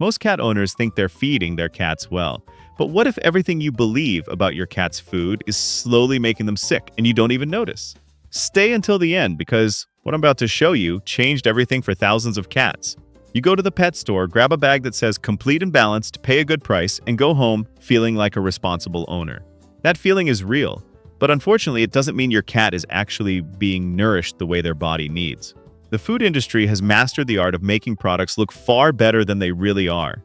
Most cat owners think they're feeding their cats well. But what if everything you believe about your cat's food is slowly making them sick and you don't even notice? Stay until the end because what I'm about to show you changed everything for thousands of cats. You go to the pet store, grab a bag that says complete and balanced, pay a good price, and go home feeling like a responsible owner. That feeling is real, but unfortunately it doesn't mean your cat is actually being nourished the way their body needs. The food industry has mastered the art of making products look far better than they really are.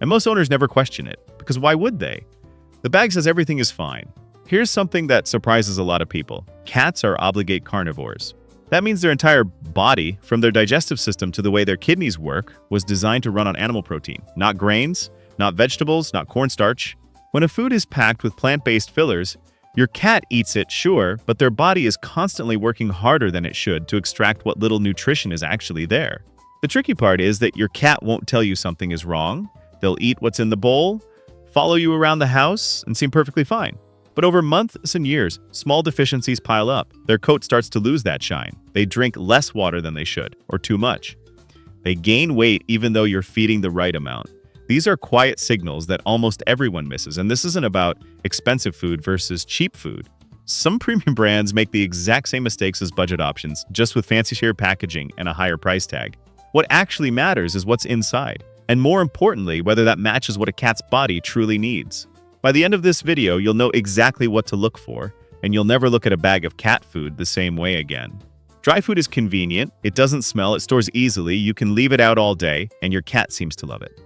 And most owners never question it, because why would they? The bag says everything is fine. Here's something that surprises a lot of people. Cats are obligate carnivores. That means their entire body, from their digestive system to the way their kidneys work, was designed to run on animal protein, not grains, not vegetables, not cornstarch. When a food is packed with plant-based fillers, your cat eats it, sure, but their body is constantly working harder than it should to extract what little nutrition is actually there. The tricky part is that your cat won't tell you something is wrong. They'll eat what's in the bowl, follow you around the house, and seem perfectly fine. But over months and years, small deficiencies pile up. Their coat starts to lose that shine. They drink less water than they should, or too much. They gain weight even though you're feeding the right amount. These are quiet signals that almost everyone misses, and this isn't about expensive food versus cheap food. Some premium brands make the exact same mistakes as budget options, just with fancier packaging and a higher price tag. What actually matters is what's inside, and more importantly, whether that matches what a cat's body truly needs. By the end of this video, you'll know exactly what to look for, and you'll never look at a bag of cat food the same way again. Dry food is convenient, it doesn't smell, it stores easily, you can leave it out all day, and your cat seems to love it.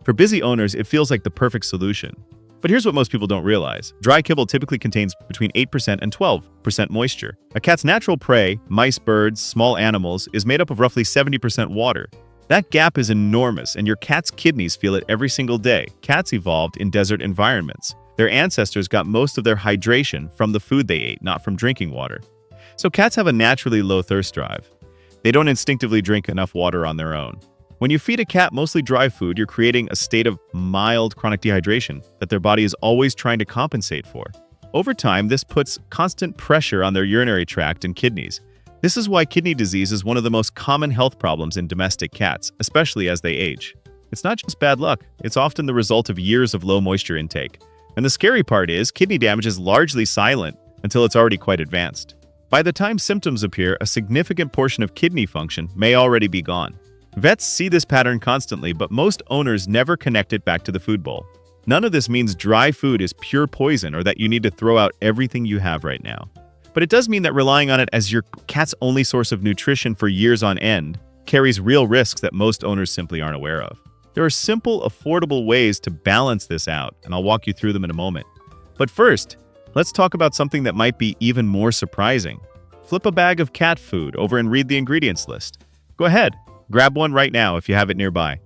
For busy owners, it feels like the perfect solution. But here's what most people don't realize. Dry kibble typically contains between 8% and 12% moisture. A cat's natural prey, mice, birds, small animals, is made up of roughly 70% water. That gap is enormous, and your cat's kidneys feel it every single day. Cats evolved in desert environments. Their ancestors got most of their hydration from the food they ate, not from drinking water. So cats have a naturally low thirst drive. They don't instinctively drink enough water on their own. When you feed a cat mostly dry food, you're creating a state of mild chronic dehydration that their body is always trying to compensate for. Over time, this puts constant pressure on their urinary tract and kidneys. This is why kidney disease is one of the most common health problems in domestic cats, especially as they age. It's not just bad luck, it's often the result of years of low moisture intake. And the scary part is, kidney damage is largely silent until it's already quite advanced. By the time symptoms appear, a significant portion of kidney function may already be gone. Vets see this pattern constantly, but most owners never connect it back to the food bowl. None of this means dry food is pure poison or that you need to throw out everything you have right now. But it does mean that relying on it as your cat's only source of nutrition for years on end carries real risks that most owners simply aren't aware of. There are simple, affordable ways to balance this out, and I'll walk you through them in a moment. But first, let's talk about something that might be even more surprising. Flip a bag of cat food over and read the ingredients list. Go ahead. Grab one right now if you have it nearby.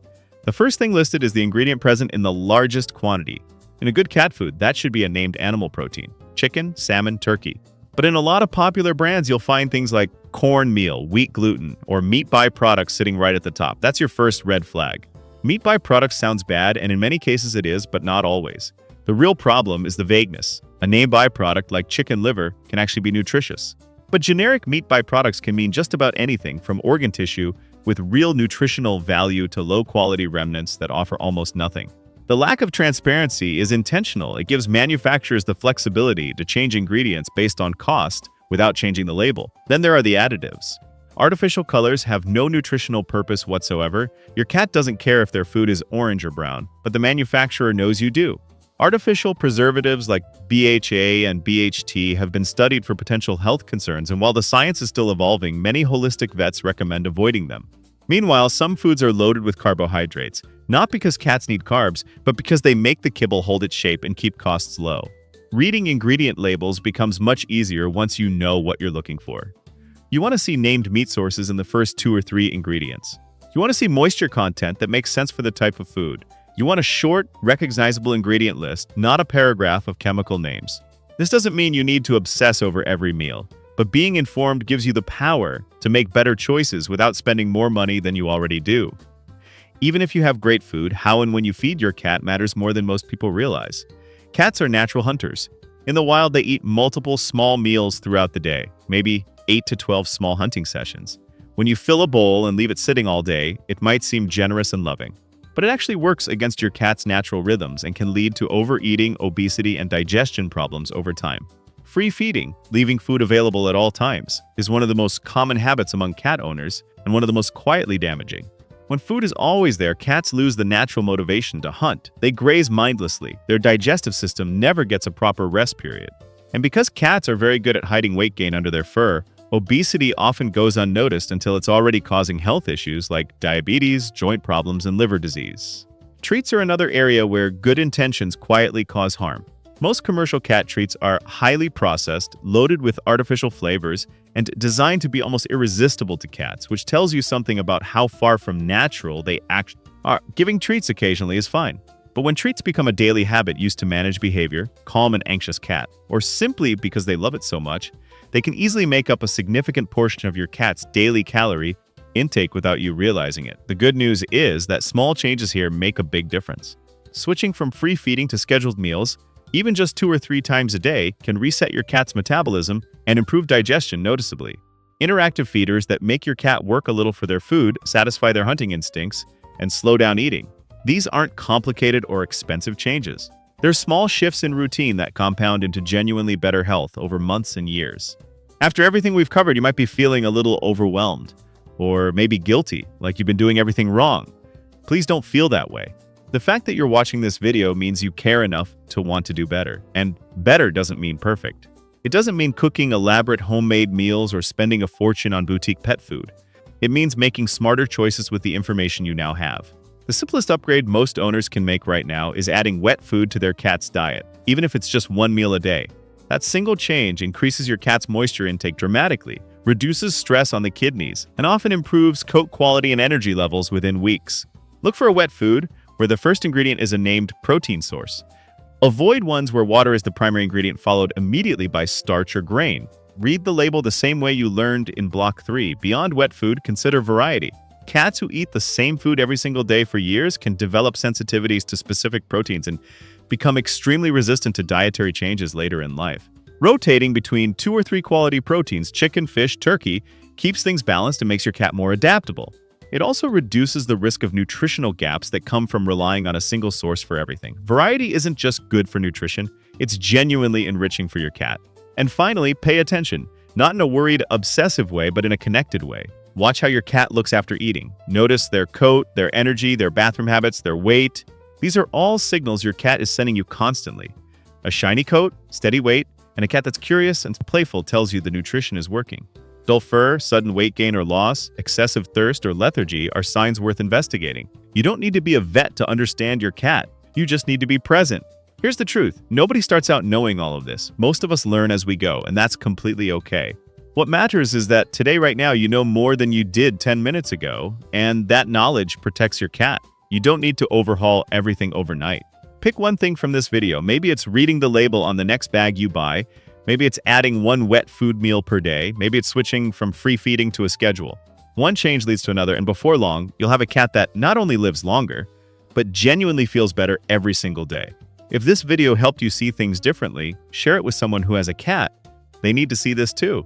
The first thing listed is the ingredient present in the largest quantity. In a good cat food, that should be a named animal protein: chicken, salmon, turkey. But in a lot of popular brands, you'll find things like cornmeal, wheat gluten, or meat byproducts sitting right at the top. That's your first red flag. Meat byproducts sounds bad, and in many cases it is, but not always. The real problem is the vagueness. A named byproduct like chicken liver can actually be nutritious. But generic meat byproducts can mean just about anything from organ tissue with real nutritional value to low-quality remnants that offer almost nothing. The lack of transparency is intentional. It gives manufacturers the flexibility to change ingredients based on cost without changing the label. Then there are the additives. Artificial colors have no nutritional purpose whatsoever. Your cat doesn't care if their food is orange or brown, but the manufacturer knows you do. Artificial preservatives like BHA and BHT have been studied for potential health concerns, and while the science is still evolving, many holistic vets recommend avoiding them. Meanwhile, some foods are loaded with carbohydrates, not because cats need carbs, but because they make the kibble hold its shape and keep costs low. Reading ingredient labels becomes much easier once you know what you're looking for. You want to see named meat sources in the first 2 or 3 ingredients. You want to see moisture content that makes sense for the type of food. You want a short, recognizable ingredient list, not a paragraph of chemical names. This doesn't mean you need to obsess over every meal, but being informed gives you the power to make better choices without spending more money than you already do. Even if you have great food, how and when you feed your cat matters more than most people realize. Cats are natural hunters. In the wild, they eat multiple small meals throughout the day, maybe 8 to 12 small hunting sessions. When you fill a bowl and leave it sitting all day, it might seem generous and loving. but it actually works against your cat's natural rhythms and can lead to overeating, obesity, and digestion problems over time. Free feeding, leaving food available at all times, is one of the most common habits among cat owners and one of the most quietly damaging. When food is always there, cats lose the natural motivation to hunt. They graze mindlessly. Their digestive system never gets a proper rest period. And because cats are very good at hiding weight gain under their fur, obesity often goes unnoticed until it's already causing health issues like diabetes, joint problems, and liver disease. Treats are another area where good intentions quietly cause harm. Most commercial cat treats are highly processed, loaded with artificial flavors, and designed to be almost irresistible to cats, which tells you something about how far from natural they actually are. Giving treats occasionally is fine, but when treats become a daily habit used to manage behavior, calm an anxious cat, or simply because they love it so much, they can easily make up a significant portion of your cat's daily calorie intake without you realizing it. The good news is that small changes here make a big difference. Switching from free feeding to scheduled meals, even just 2 or 3 times a day, can reset your cat's metabolism and improve digestion noticeably. Interactive feeders that make your cat work a little for their food, satisfy their hunting instincts, and slow down eating. These aren't complicated or expensive changes. They're small shifts in routine that compound into genuinely better health over months and years. After everything we've covered, you might be feeling a little overwhelmed, or maybe guilty, like you've been doing everything wrong. Please don't feel that way. The fact that you're watching this video means you care enough to want to do better. And better doesn't mean perfect. It doesn't mean cooking elaborate homemade meals or spending a fortune on boutique pet food. It means making smarter choices with the information you now have. The simplest upgrade most owners can make right now is adding wet food to their cat's diet, even if it's just 1 meal a day. That single change increases your cat's moisture intake dramatically, reduces stress on the kidneys, and often improves coat quality and energy levels within weeks. Look for a wet food where the first ingredient is a named protein source. Avoid ones where water is the primary ingredient followed immediately by starch or grain. Read the label the same way you learned in Block 3. Beyond wet food, consider variety. Cats who eat the same food every single day for years can develop sensitivities to specific proteins and become extremely resistant to dietary changes later in life. Rotating between 2 or 3 quality proteins, chicken, fish, turkey, keeps things balanced and makes your cat more adaptable. It also reduces the risk of nutritional gaps that come from relying on a single source for everything. Variety isn't just good for nutrition, it's genuinely enriching for your cat. And finally, pay attention. Not in a worried, obsessive way, but in a connected way. Watch how your cat looks after eating. Notice their coat, their energy, their bathroom habits, their weight. These are all signals your cat is sending you constantly. A shiny coat, steady weight, and a cat that's curious and playful tells you the nutrition is working. Dull fur, sudden weight gain or loss, excessive thirst, or lethargy are signs worth investigating. You don't need to be a vet to understand your cat. You just need to be present. Here's the truth. Nobody starts out knowing all of this. Most of us learn as we go, and that's completely okay. What matters is that today, right now, you know more than you did 10 minutes ago, and that knowledge protects your cat. You don't need to overhaul everything overnight. Pick one thing from this video. Maybe it's reading the label on the next bag you buy. Maybe it's adding 1 wet food meal per day. Maybe it's switching from free feeding to a schedule. One change leads to another, and before long, you'll have a cat that not only lives longer, but genuinely feels better every single day. If this video helped you see things differently, share it with someone who has a cat. They need to see this too.